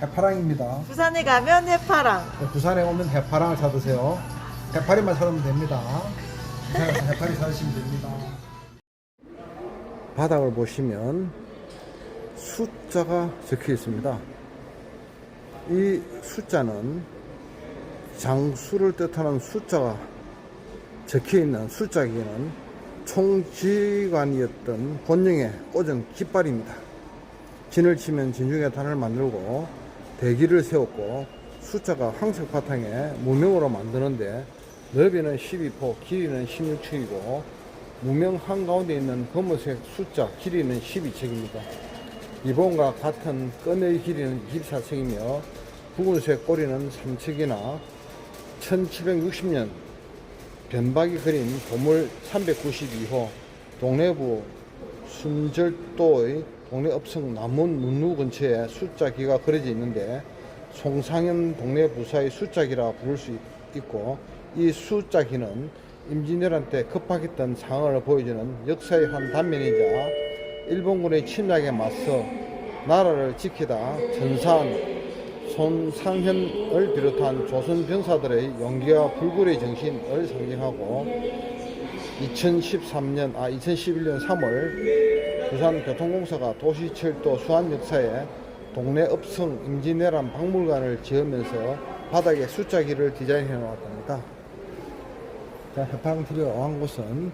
해파랑입니다. 부산에 가면 해파랑. 부산에 오면 해파랑을 사드세요. 해파리만 사면 됩니다. 부산에 가서 해파리 사드시면 됩니다. 바닥을 보시면 숫자가 적혀 있습니다. 이 숫자는 장수를 뜻하는 숫자가 적혀 있는 숫자기는 총지관이었던 본령의 오정 깃발입니다. 진을 치면 진중의 단을 만들고 대기를 세웠고 숫자가 황색 바탕에 무명으로 만드는데 넓이는 12포, 길이는 16척이고 무명 한가운데 있는 검은색 숫자 길이는 12척입니다. 이번과 같은 끈의 길이는 24척이며 붉은색 꼬리는 3척이나 1760년 변박이 그린 보물 392호 동래부 순절도의 동래읍성 남문 문루 근처에 숫자기가 그려져 있는데 송상현 동래부사의 숫자기라 부를 수 있고 이 숫자기는 임진왜란 때 급박했던 상황을 보여주는 역사의 한 단면이자 일본군의 침략에 맞서 나라를 지키다 전사한 손상현을 비롯한 조선 병사들의 용기와 불굴의 정신을 상징하고 2011년 3월 부산교통공사가 도시철도 수안 역사에 동래읍성 임진왜란 박물관을 지으면서 바닥에 숫자기를 디자인해 놓았답니다. 자, 해파랑TV가 온 곳은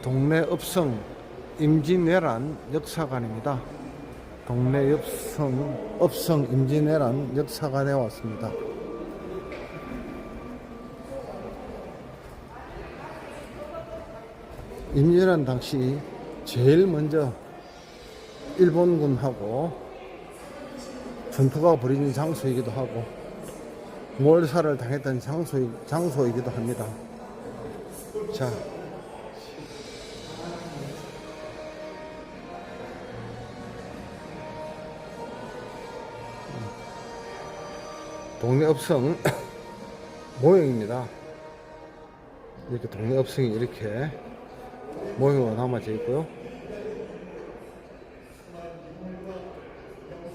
동래읍성 임진왜란 역사관입니다. 동래읍성 임진왜란 역사관에 왔습니다. 임진왜란 당시 제일 먼저 일본군하고 전투가 벌어진 장소이기도 하고 몰살을 당했던 장소이기도 합니다. 자, 동래읍성 모형입니다. 이렇게 동래읍성이 이렇게 모형으로 남아져 있고요.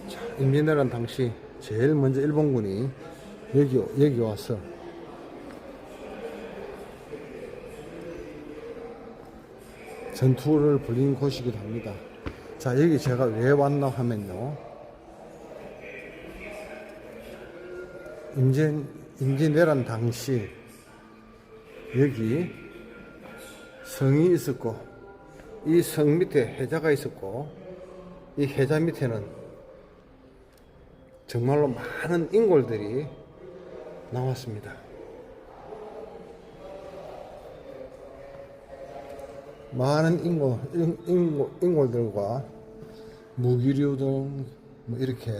자, 임진왜란 당시 제일 먼저 일본군이 여기 와서 전투를 벌인 곳이기도 합니다. 자, 여기 제가 왜 왔나 하면요, 임진왜란 당시 여기 성이 있었고 이 성 밑에 해자가 있었고 이 해자 밑에는 정말로 많은 인골들이 나왔습니다. 많은 인골들과 무기류 등 뭐 이렇게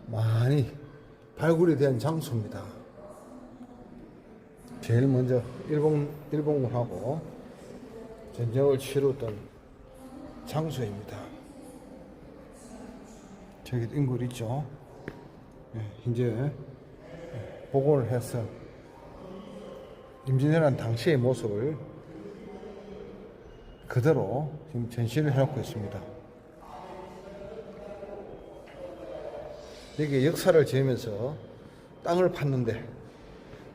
많이 발굴이 된 장소입니다. 제일 먼저 일본군하고 전쟁을 치렀던 장소입니다. 저기 인골 있죠. 이제 복원을 해서 임진왜란 당시의 모습을 그대로 지금 전시를 해놓고 있습니다. 여기 역사를 지으면서 땅을 팠는데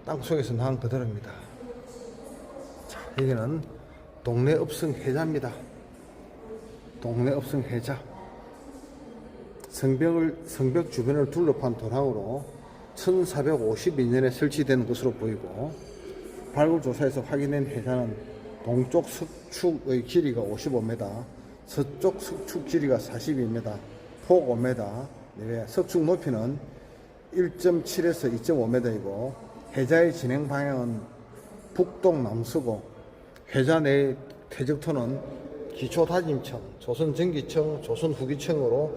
땅 속에서 나온 그대로입니다. 자, 여기는 동래읍성 해자입니다. 동래읍성 해자. 성벽 주변을 둘러판 도랑으로 1452년에 설치된 것으로 보이고 발굴조사에서 확인된 해자는 동쪽 석축의 길이가 55m, 서쪽 석축 길이가 42m, 폭 5m, 석축 높이는 1.7에서 2.5m이고 해자의 진행 방향은 북동남서고 해자 내 퇴적토는 기초다짐청, 조선전기청, 조선후기청으로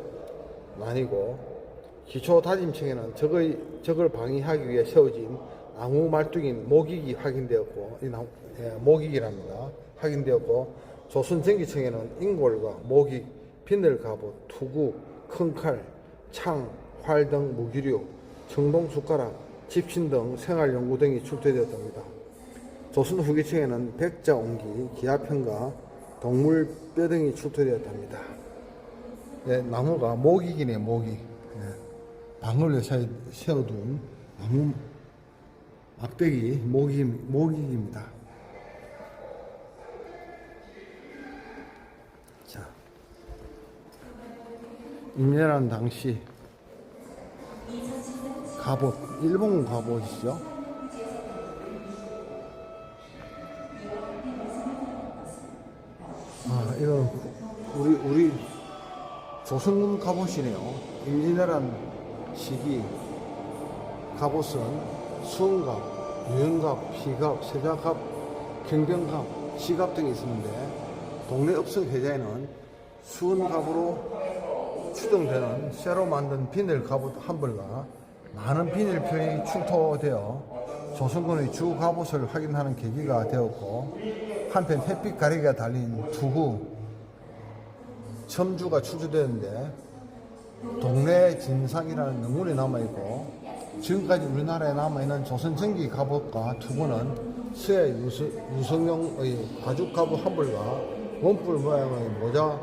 나뉘고 기초다짐청에는 적을 방위하기 위해 세워진 나무 말뚝인 모기기 확인되었고 모기기랍니다. 확인되었고 조선전기청에는 인골과 모기, 비늘 갑옷, 투구, 큰 칼, 창, 활 등 무기류, 청동 숟가락, 집신 등 생활용구 등이 출토되었답니다. 조선 후기층에는 백자 옹기, 기아편과 동물 뼈 등이 출토되었답니다. 예, 나무가 모기기네, 모기. 예, 방울에 세워둔 나무 막대기, 모기기입니다. 자, 임진왜란 당시 갑옷, 일본 갑옷이죠. 아, 이건 우리 조선 갑옷이네요. 임진왜란 시기 갑옷은 수은갑, 유연갑, 피갑, 세자갑, 경병갑, 시갑 등이 있었는데 동네 읍성 회자에는 수은갑으로 추정되는 쇠로 만든 비늘 갑옷 한 벌과 많은 비늘편이 출토되어 조선군의 주 갑옷을 확인하는 계기가 되었고, 한편 햇빛 가리개가 달린 투구, 첨주가 출토되는데 동래 진상이라는 명문이 남아있고, 지금까지 우리나라에 남아있는 조선 전기 갑옷과 투구는 쇠 유성용의 가죽 갑옷 한 벌과 원뿔 모양의 모자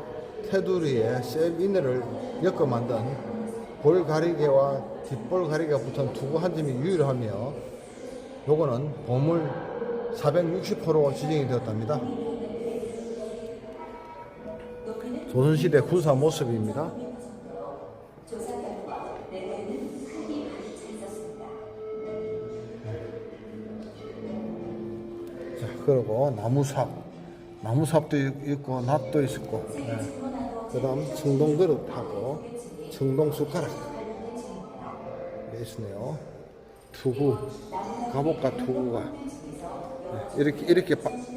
테두리에 쇠 비늘을 엮어 만든 볼 가리개와 뒷볼 가리개가 붙은 투구 한 점이 유일하며, 요거는 보물 460호로 지정이 되었답니다. 조선시대 군사 모습입니다. 자, 그리고 나무삽도 있고 낫도 있었고, 네. 그 다음 청동 그릇하고 청동 숟가락 있으네요. 투구, 갑옷과 투구가, 네.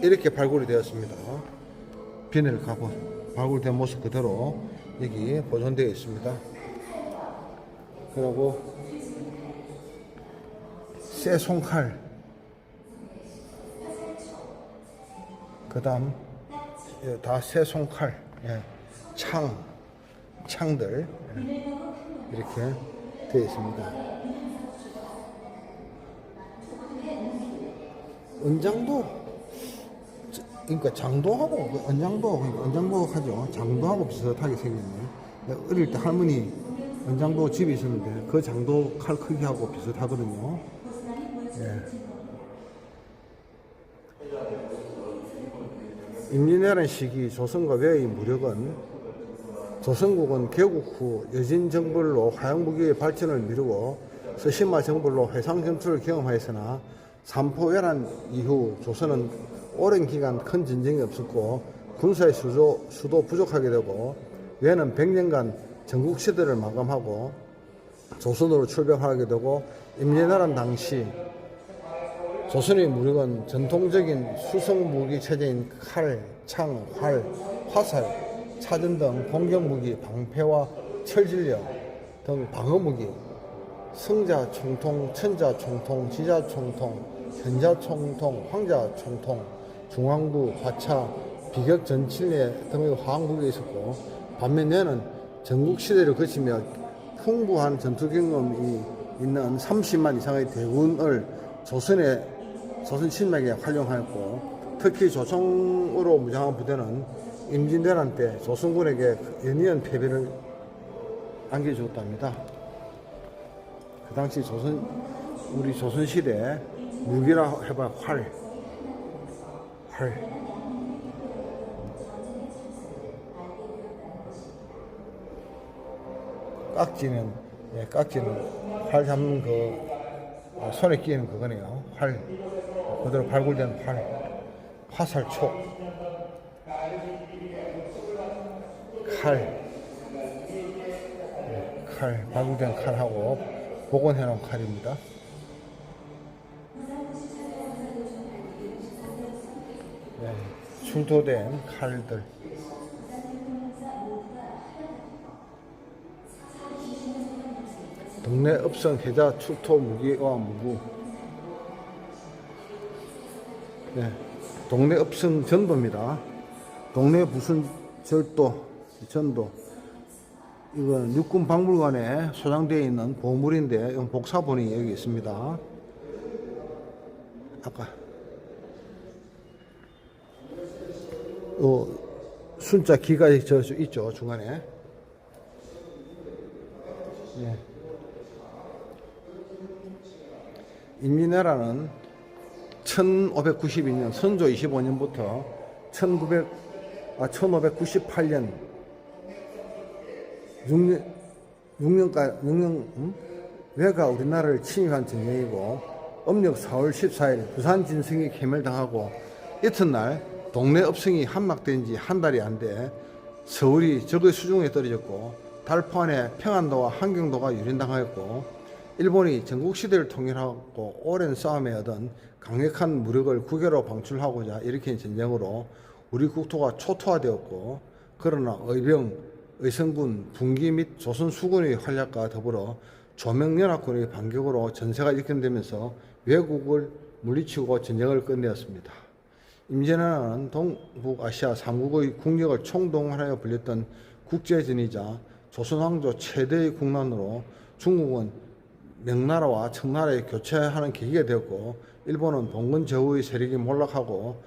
이렇게 발굴이 되었습니다. 비늘 갑옷 발굴된 모습 그대로 여기 보존되어 있습니다. 그리고 쇠 손칼, 그 다음 다 쇠 손칼, 예. 창들, 예. 이렇게 되어 있습니다. 은장도, 그러니까 장도하고 은장도 하죠. 장도하고 비슷하게 생겼네. 어릴 때 할머니 은장도 집에 있었는데 그 장도 칼 크기하고 비슷하거든요. 예. 임진왜란 시기 조선과 외의 무력은, 조선국은 개국 후 여진 정벌로 화양무기의 발전을 미루고 서신마 정벌로 해상 전투를 경험하였으나, 삼포외란 이후 조선은 오랜 기간 큰 전쟁이 없었고 군사의 수도 부족하게 되고, 외는 100년간 전국시대를 마감하고 조선으로 출병하게 되고, 임진왜란 당시 조선의 무력은 전통적인 수성무기 체제인 칼, 창, 활, 화살, 차전 등 공격무기, 방패와 철진력 등 방어무기, 성자총통, 천자총통, 지자총통, 현자총통, 황자총통, 중앙부, 화차, 비격전칠례 등의 화학무기가 있었고, 반면 얘는 전국시대를 거치며 풍부한 전투 경험이 있는 30만 이상의 대군을 조선 침략에 활용하였고, 특히 조총으로 무장한 부대는 임진왜란 때 조선군에게 연이은 패배를 안겨주었답니다. 그 당시 우리 조선시대 무기라 해봐, 활. 깍지는 활 잡는 손에 끼는 그거네요. 활. 그대로 발굴된 활. 화살촉. 칼. 발굴된 칼하고 복원해놓은 칼입니다. 네, 출토된 칼들. 동네 읍성 해자 출토 무기와 무구. 네, 동네 읍성 전도입니다. 동네 부sun 전도. 이건 육군 박물관에 소장되어 있는 보물인데, 이건 복사본이 여기 있습니다. 아까 순자 기가 저 있죠, 중간에. 예. 임진왜란은 1592년 선조 25년부터 1598년 6년 외가 우리나라를 침입한 전쟁이고, 음력 4월 14일 부산 진성이 괴멸당하고 이튿날 동래 읍성이 함락된 지 한 달이 안 돼 서울이 적의 수중에 떨어졌고, 달포안의 평안도와 한경도가 유린당하였고, 일본이 전국시대를 통일하고 오랜 싸움에 얻은 강력한 무력을 국외로 방출하고자 일으킨 전쟁으로 우리 국토가 초토화되었고, 그러나 의병, 의성군, 분기 및 조선 수군의 활약과 더불어 조명연합군의 반격으로 전세가 일견되면서 외국을 물리치고 전쟁을 끝내었습니다. 임진왜란은 동북아시아 3국의 국력을 총동원하여 불렸던 국제전이자 조선왕조 최대의 국난으로 중국은 명나라와 청나라에 교체하는 계기가 되었고, 일본은 봉건 제후의 세력이 몰락하고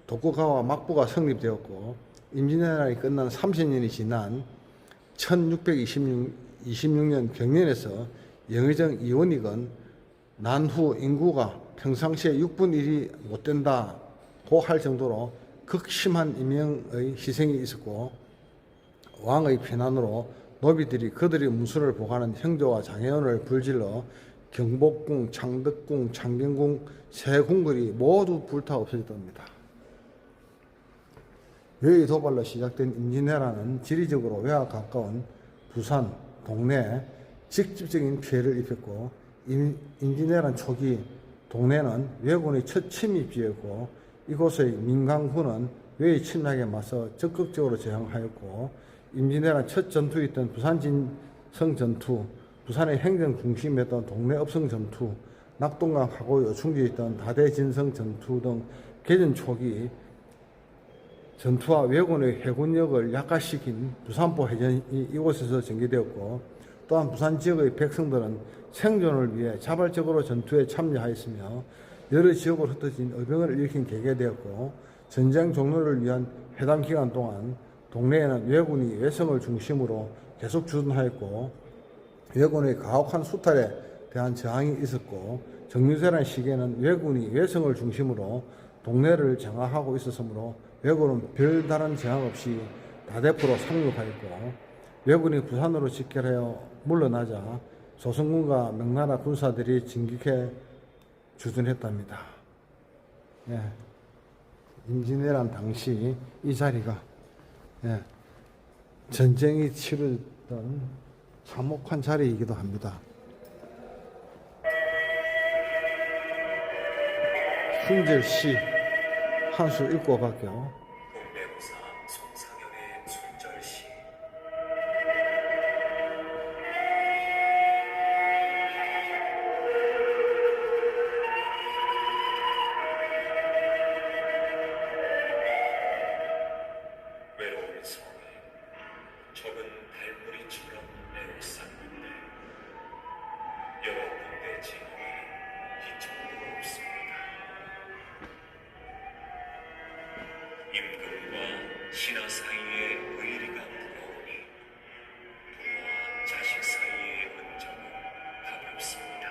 도쿠가와 막부가 성립되었고, 임진왜란이 끝난 30년이 지난 1626년 경연에서 영의정 이원익은 난후 인구가 평상시에 6분 1이 못 된다고 할 정도로 극심한 인명의 희생이 있었고, 왕의 피난으로 노비들이 그들의 문수를 보관한 형제와 장애원을 불질러 경복궁, 창덕궁, 창경궁 세 궁궐이 모두 불타 없어졌답니다. 외의 도발로 시작된 임진왜란은 지리적으로 외와 가까운 부산, 동래에 직접적인 피해를 입혔고, 임진왜란 초기 동래는 왜군의 첫 침입지였고, 이곳의 민강군은 외의 침략에 맞서 적극적으로 저항하였고, 임진왜란 첫 전투였던 부산 진성 전투, 부산의 행정 중심이었던 동래 읍성 전투, 낙동강 하고 요충지에 있던 다대 진성 전투 등 개전 초기 전투와 왜군의 해군력을 약화시킨 부산포 해전이 이곳에서 전개되었고, 또한 부산 지역의 백성들은 생존을 위해 자발적으로 전투에 참여하였으며 여러 지역으로 흩어진 의병을 일으킨 계기가 되었고, 전쟁 종료를 위한 회담 기간 동안 동래에는 왜군이 외성을 중심으로 계속 주둔하였고, 왜군의 가혹한 수탈에 대한 저항이 있었고, 정유세란 시기에는 왜군이 외성을 중심으로 동래를 장악하고 있었으므로 왜군은 별다른 저항 없이 다대포로 상륙하였고, 왜군이 부산으로 직결하여 물러나자 조선군과 명나라 군사들이 진격해 주둔했답니다. 예. 임진왜란 당시 이 자리가 전쟁이 치르던 참혹한 자리이기도 합니다. 순절시 한 수 읽고 갈게요. 동대부사 송상현의 순절시. 외로운 성에 적은 달무리처럼 애로쌌는데 여러 군데 진영에 기척도 없습니다. 임금과 신하 사이의 의리가 부러우니 부모와 자식 사이의 은정은 가볍습니다.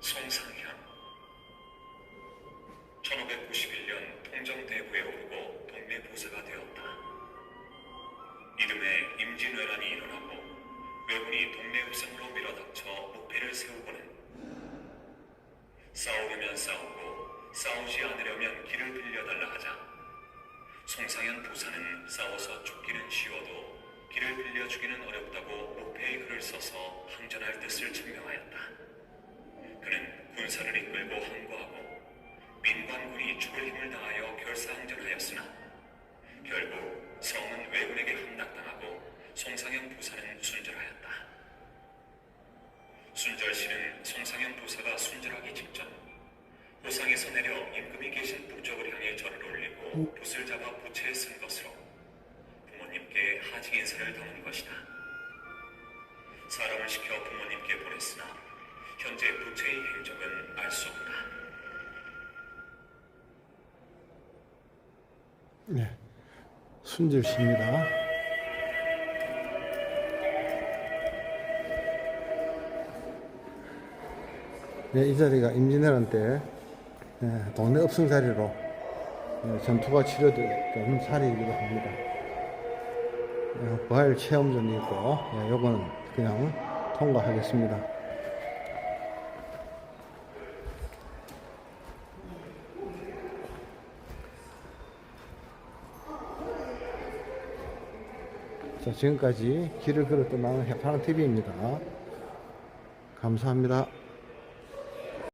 송상현 1591년 통정대구에 오르고 동래부사가 되었다. 이듬해 임진왜란이 일어나고 왜군이 동래읍성으로 밀어닥쳐 목패를 세우고는 싸우려면 싸우고 싸우지 않으려면 길을 빌려달라 하자 송상현 부사는 싸워서 죽기는 쉬워도 길을 빌려 주기는 어렵다고 목패에 글을 써서 항전할 뜻을 증명하였다. 그는 군사를 이끌고 항거하고 민관군이 죽을 힘을 다하여 결사항전하였으나 결국 성은 왜군에게 함락당하고 송상현 부사는 순절하였다. 순절시는 송상현 부사가 순절하기 직전 호상에서 내려 임금이 계신 북쪽을 향해 절을 올리고 붓을 잡아 부채에 쓴 것으로 부모님께 하직 인사를 담은 것이다. 사람을 시켜 부모님께 보냈으나 현재 부채의 행적은 알 수 없다. 네, 순실씨입니다. 네, 이 자리가 임진왜란 때 동네 읍승 자리로 전투가 치러졌던 자리이기도 합니다. 부활 체험전이 있고, 요거는 그냥 통과하겠습니다. 자, 지금까지 길을 걸어 떠나는 해파랑TV입니다. 감사합니다.